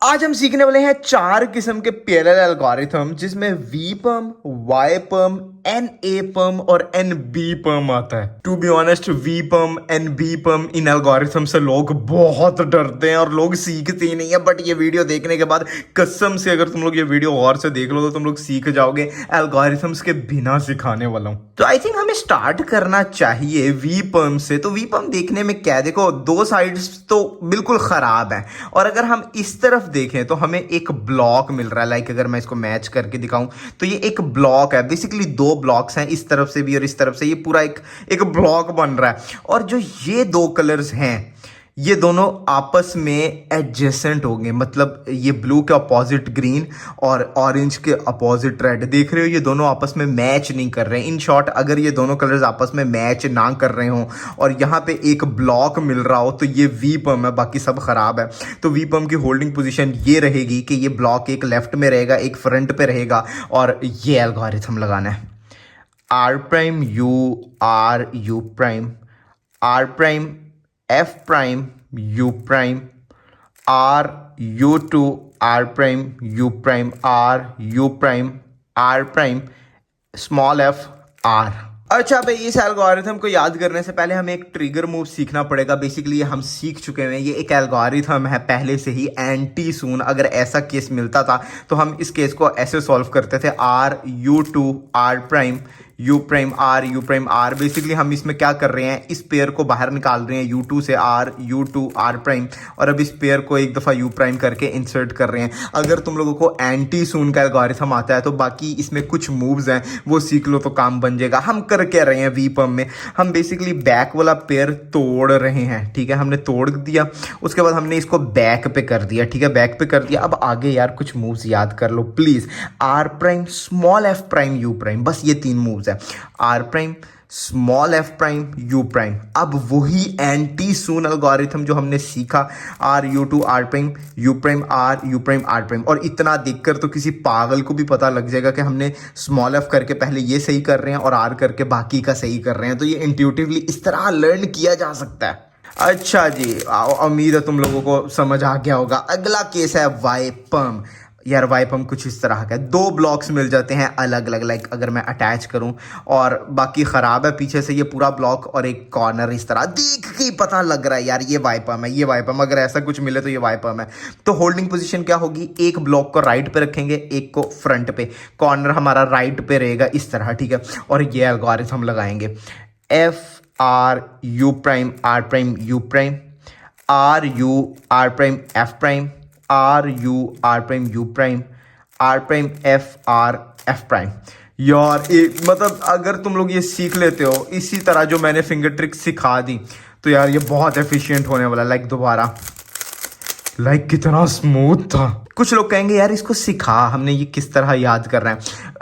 आज हम सीखने वाले हैं चार किस्म के पैरेलल एल्गोरिथम जिसमें V perm, Y perm, N A perm और एन बी पर्म आता है। To be honest, V perm, N B perm इन एल्गोरिथम से लोग बहुत डरते हैं और लोग सीखते ही नहीं है। बट ये वीडियो देखने के बाद कसम से अगर तुम लोग ये वीडियो गौर से देख लो तो तुम लोग सीख जाओगे एल्गोरिथम्स के बिना सिखाने वाला हूं। तो आई थिंक हमें स्टार्ट करना चाहिए वी पर्म से। तो वी पर्म देखने में क्या है, देखो दो साइड्स तो बिल्कुल खराब है और अगर हम इस तरफ देखें तो हमें एक ब्लॉक मिल रहा है। लाइक अगर मैं इसको मैच करके दिखाऊं तो ये एक ब्लॉक है, बेसिकली दो ब्लॉक्स हैं, इस तरफ से भी और इस तरफ से। ये पूरा एक ब्लॉक बन रहा है और जो ये दो कलर्स हैं ये दोनों आपस में एडजेसेंट होंगे, मतलब ये ब्लू के अपोजिट ग्रीन और ऑरेंज के अपोजिट रेड। देख रहे हो ये दोनों आपस में मैच नहीं कर रहे हैं। इन शॉर्ट अगर ये दोनों कलर्स आपस में मैच ना कर रहे हो और यहाँ पे एक ब्लॉक मिल रहा हो तो ये वी पर्म है, बाकी सब खराब है। तो वी पर्म की होल्डिंग पोजीशन ये रहेगी कि ये ब्लॉक एक लेफ्ट में रहेगा, एक फ्रंट पे रहेगा और ये एल्गोरिथम लगाना है। R prime U prime R prime F prime U prime R U2 R prime U prime R U prime R prime small f R। अच्छा भाई, इस एल्गोरिथम को याद करने से पहले हमें एक ट्रिगर मूव सीखना पड़ेगा। बेसिकली हम सीख चुके हैं, ये एक एल्गोरिथम है पहले से ही, एंटी सून। अगर ऐसा केस मिलता था तो हम इस केस को ऐसे सॉल्व करते थे, R U2 R prime U prime R U prime R। Basically हम इसमें क्या कर रहे हैं, इस पेयर को बाहर निकाल रहे हैं U2 से R U2 R प्राइम और अब इस पेयर को एक दफ़ा U प्राइम करके इंसर्ट कर रहे हैं। अगर तुम लोगों को एंटी सून का एल्गोरिथम आता है तो बाकी इसमें कुछ मूव्स हैं वो सीख लो तो काम बन जाएगा। हम कर क्या रहे हैं वी पर्म में, हम बेसिकली बैक वाला पेयर तोड़ रहे हैं। ठीक है, हमने तोड़ दिया, उसके बाद हमने इसको बैक पे कर दिया। ठीक है, बैक पे कर दिया। अब आगे यार कुछ मूव्स याद कर लो please. R prime small f prime U prime, बस ये तीन मूव्स है। R prime small f prime U prime. अब वही एंटी सून एल्गोरिथम जो हमने सीखा, R U2 R prime U prime R U prime R prime. और इतना देखकर तो किसी पागल को भी पता लग जाएगा कि हमने स्मॉल f करके पहले ये सही कर रहे हैं और R करके बाकी का सही कर रहे हैं। तो ये इंट्यूटिवली इस तरह लर्न किया जा सकता है। अच्छा जी, उम्मीद है तुम लोगों को समझ आ गया होगा। अगला केस है वाई पर्म। यार वाई पर्म कुछ इस तरह का है, दो ब्लॉक्स मिल जाते हैं अलग अलग। लाइक अगर मैं अटैच करूं और बाकी खराब है पीछे से ये पूरा ब्लॉक और एक कॉर्नर, इस तरह देख के ही पता लग रहा है यार ये वाई पर्म है, ये वाई पर्म। अगर ऐसा कुछ मिले तो ये वाई पर्म है। तो होल्डिंग पोजीशन क्या होगी, एक ब्लॉक को राइट पे रखेंगे, एक को फ्रंट पे, कॉर्नर हमारा राइट पे रहेगा इस तरह। ठीक है, और ये एल्गोरिथम लगाएंगे F R U prime R prime U prime R U R prime F prime R U R prime U prime R prime F R F prime. यार मतलब अगर तुम लोग ये सीख लेते हो इसी तरह जो मैंने फिंगर ट्रिक सिखा दी तो यार ये बहुत एफिशिएंट होने वाला। लाइक दोबारा, लाइक कितना स्मूथ था। कुछ लोग कहेंगे यार इसको सिखा, हमने ये किस तरह याद कर रहे हैं।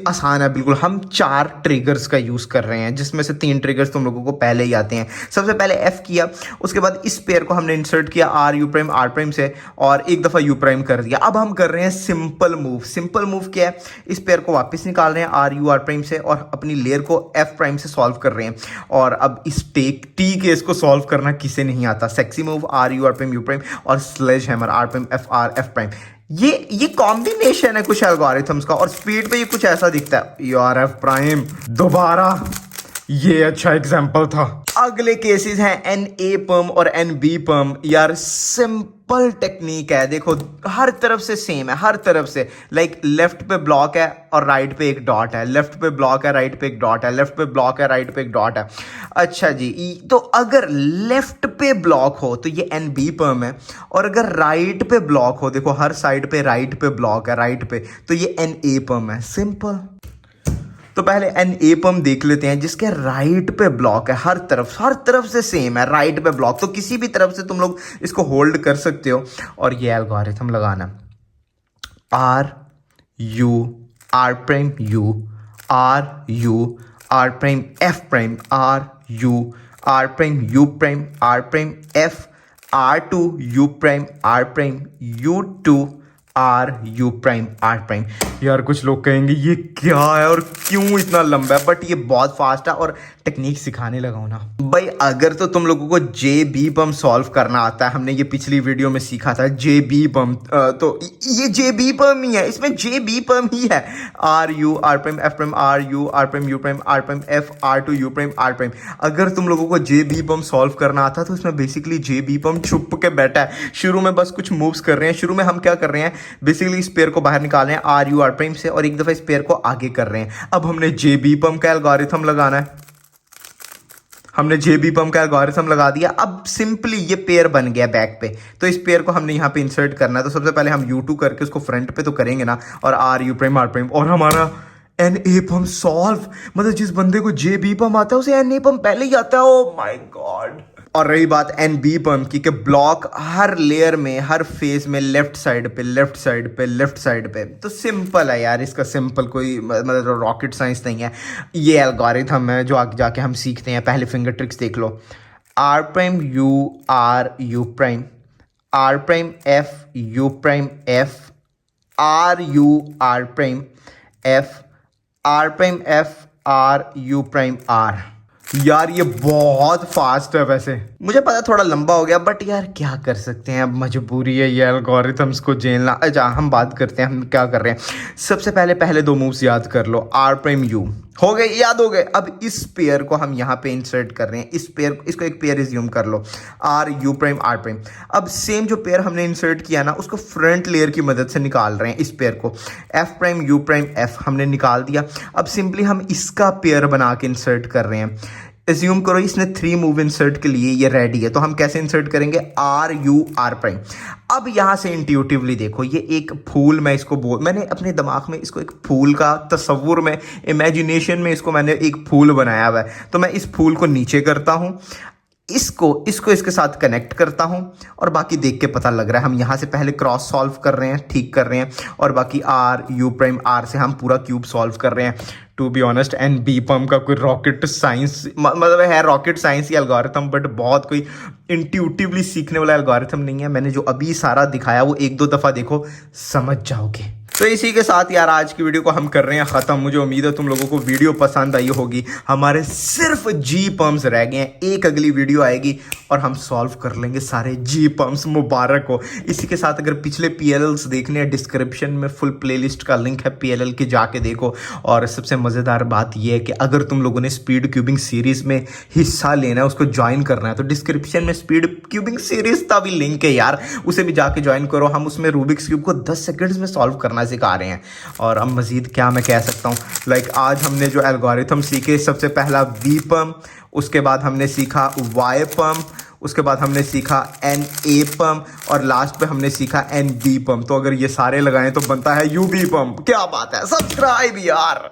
आसान है बिल्कुल। हम चार ट्रिगर्स का यूज कर रहे हैं जिसमें से तीन ट्रिगर्स तुम लोगों को पहले ही आते हैं। सबसे पहले F किया, उसके बाद इस पेयर को हमने इंसर्ट किया R U prime R prime से और एक दफा U प्राइम कर दिया। अब हम कर रहे हैं सिंपल मूव। सिंपल मूव क्या है, इस पेयर को वापस निकाल रहे हैं R U R प्राइम से और अपनी लेयर को F प्राइम से सॉल्व कर रहे हैं। और अब इस टी केस को सॉल्व करना किसे नहीं आता। Sexy move R U R prime U prime और sledge hammer R prime F R F prime. ये कॉम्बिनेशन है कुछ एल्गोरिथम्स का और स्पीड पे ये कुछ ऐसा दिखता है यार F प्राइम। दोबारा, ये अच्छा एग्जांपल था। अगले केसेस हैं एन ए पर्म और एन बी पर्म। यार सिंपल टेक्निक है, देखो हर तरफ से सेम है, हर तरफ से। लाइक लेफ्ट पे ब्लॉक है और राइट पे एक डॉट है, लेफ्ट पे ब्लॉक है राइट पे एक डॉट है, लेफ्ट पे ब्लॉक है राइट पे एक डॉट है। अच्छा जी, तो अगर लेफ्ट पे ब्लॉक हो तो ये एन बी पर्म है और अगर राइट पे ब्लॉक हो, देखो हर साइड पे राइट पे ब्लॉक है राइट पे, तो ये एन ए पर्म है। सिंपल। तो पहले एन ए पर्म देख लेते हैं जिसके राइट पे ब्लॉक है, हर तरफ से सेम है राइट पे ब्लॉक। तो किसी भी तरफ से तुम लोग इसको होल्ड कर सकते हो और ये एल्गोरिथम लगाना। R U R prime U R U R prime F prime R U R prime U prime R prime F R2 U prime R prime U2 R U prime R prime. यार कुछ लोग कहेंगे ये क्या है और क्यों इतना लंबा है, बट ये बहुत फास्ट है और टेक्निक सिखाने लगा हूं ना भाई। अगर तो तुम लोगों को जे बी पम सॉल्व करना आता है, हमने ये पिछली वीडियो में सीखा था जे बी पम, तो ये जे बी पम ही है, इसमें जे बी पम ही है। R U R prime F prime R U R prime U prime R prime F R two U prime R prime. अगर तुम लोगों को जे बी पम सॉल्व करना आता है तो इसमें बेसिकली जे बी पम छुप के बैठा है। शुरू में बस कुछ मूव्स कर रहे हैं। शुरू में हम क्या कर रहे हैं, बेसिकली इस पेयर को बाहर निकाल रहे हैं आर यू आर प्राइम से, और एक दफा इस पेयर को आगे कर रहे हैं। अब हमने जे बी पम का एल्गोरिथम लगाना है। हमने जे बी पम का एल्गोरिथम लगा दिया। अब सिंपली ये पेयर बन गया बैक पे, तो इस पेयर को हमने यहाँ पे इंसर्ट करना है। तो सबसे पहले हम U2 करके उसको फ्रंट पे तो करेंगे ना, और R U prime R prime, और हमारा एन ए पम सॉल्व। मतलब जिस बंदे को जे बी पम आता है उसे एन ए पम पहले ही आता है। Oh my God. और रही बात एन बी पम की, कि ब्लॉक हर लेयर में, हर फेज में लेफ्ट साइड पे लेफ्ट साइड पे लेफ्ट साइड पे। तो सिंपल है यार, इसका सिंपल कोई मतलब रॉकेट साइंस नहीं है। ये एल्गोरिथम है जो आगे जाके हम सीखते हैं। पहले फिंगर ट्रिक्स देख लो। R prime U prime R prime F U prime F R U R prime F R prime F R U prime R. यार ये बहुत फास्ट है। वैसे मुझे पता थोड़ा लंबा हो गया, बट यार क्या कर सकते हैं, अब मजबूरी है ये एल्गोरिथम्स को झेलना। अच्छा हम बात करते हैं हम क्या कर रहे हैं। सबसे पहले दो मूव्स याद कर लो। आर प्राइम यू हो गए, याद हो गए। अब इस पेयर को हम यहाँ पे इंसर्ट कर रहे हैं। इस पेयर, इसको एक पेयर रिज्यूम कर लो, R U prime R prime. अब सेम जो पेयर हमने इंसर्ट किया ना, उसको फ्रंट लेयर की मदद से निकाल रहे हैं। इस पेयर को F prime U prime F हमने निकाल दिया। अब सिंपली हम इसका पेयर बना के इंसर्ट कर रहे हैं। एज्यूम करो इसने 3 मूव इंसर्ट के लिए ये रेडी है, तो हम कैसे इंसर्ट करेंगे, आर यू आर प्राइम। अब यहां से इंट्यूटिवली देखो, ये एक फूल, मैं इसको मैंने अपने दिमाग में इसको एक फूल का तस्वुर में, इमेजिनेशन में इसको मैंने एक फूल बनाया हुआ है। तो मैं इस फूल को नीचे करता हूं, इसको इसके साथ कनेक्ट करता हूं, और बाकी देख के पता लग रहा है हम यहां से पहले क्रॉस सॉल्व कर रहे हैं, ठीक कर रहे हैं, और बाकी आर यू प्राइम आर से हम पूरा क्यूब सॉल्व कर रहे हैं। To be honest N B perm का कोई रॉकेट साइंस मतलब है, रॉकेट साइंस या एल्गोरिथम, बट बहुत कोई इंट्यूटिवली सीखने वाला एल्गोरिथम नहीं है। मैंने जो अभी सारा दिखाया वो 1-2 दफ़ा देखो, समझ जाओगे। तो इसी के साथ यार आज की वीडियो को हम कर रहे हैं ख़त्म। मुझे उम्मीद है तुम लोगों को वीडियो पसंद आई होगी। हमारे सिर्फ जी पम्स रह गए हैं, एक अगली वीडियो आएगी और हम सॉल्व कर लेंगे सारे जी पम्स। मुबारक हो। इसी के साथ अगर पिछले PLLs देखने हैं, डिस्क्रिप्शन में फुल प्लेलिस्ट का लिंक है PLL के, जाके देखो। और सबसे मज़ेदार बात यह है कि अगर तुम लोगों ने स्पीड क्यूबिंग सीरीज़ में हिस्सा लेना है, उसको ज्वाइन करना है, तो डिस्क्रिप्शन में स्पीड क्यूबिंग सीरीज़ का भी लिंक है यार, उसे भी जाके ज्वाइन करो। हम उसमें रूबिक्स क्यूब को 10 सेकेंड्स में सॉल्व करना सिखा रहे हैं। और अब मज़ीद क्या मैं कह सकता हूँ, लाइक आज हमने जो एल्गोरिथम सीखे, सबसे पहला वी पम, उसके बाद हमने सीखा वाई पम, उसके बाद हमने सीखा एन ए पम, और लास्ट पे हमने सीखा एन बी पम। तो अगर ये सारे लगाएं तो बनता है यू बी पम। क्या बात है, सब्सक्राइब यार।